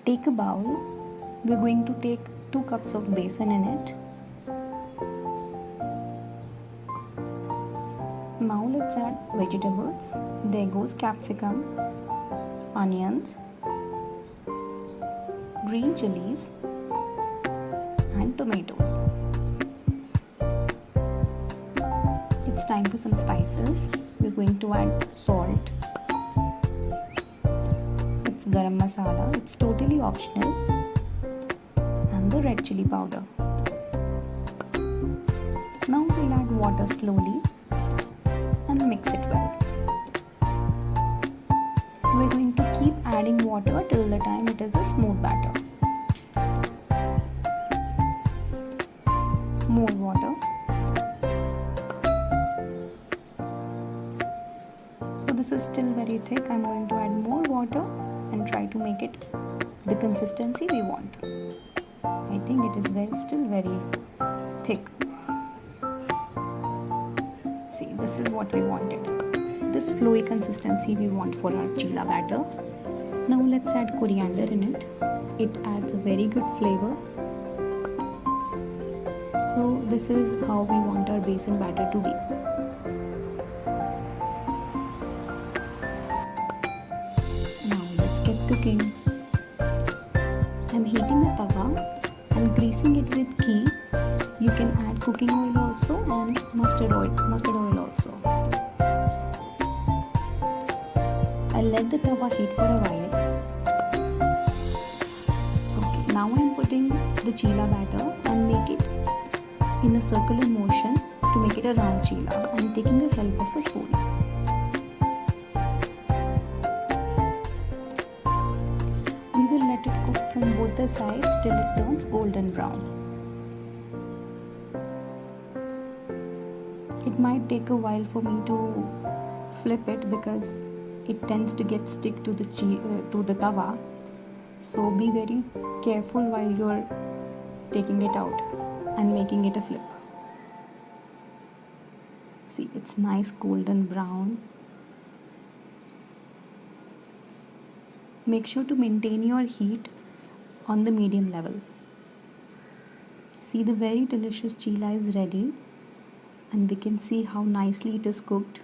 Take a bowl. We're going to take 2 cups of besan in it. Now let's add vegetables. There goes capsicum, onions, green chilies and tomatoes. It's time for some spices. We're going to add salt. It's Garam Masala. It's totally optional. And the red chilli powder. Now we'll add water slowly and mix it well. We're going to keep adding water till the time it is a smooth batter. More water. So this is still very thick. I'm going to add more water and try to make it the consistency we want. I think it is still very thick. See, this is what we wanted. This flowy consistency we want for our cheela batter. Now let's add coriander in it. It adds a very good flavor. So this is how we want our besan batter to be. Now let's get cooking. I'm heating a tawa and greasing it with ghee. You can add cooking oil also and mustard oil also. I'll let the tawa heat for a while. Okay, now I'm putting the cheela batter and make it in a circular motion to make it a round cheela. I'm taking the help of a spoon. We will let it cook from both the sides till it turns golden brown. It might take a while for me to flip it because it tends to get stick to the tawa. So be very careful while you're taking it out and making it a flip. See, it's nice golden brown. Make sure to maintain your heat on the medium level. See, the very delicious cheela is ready and we can see how nicely it is cooked.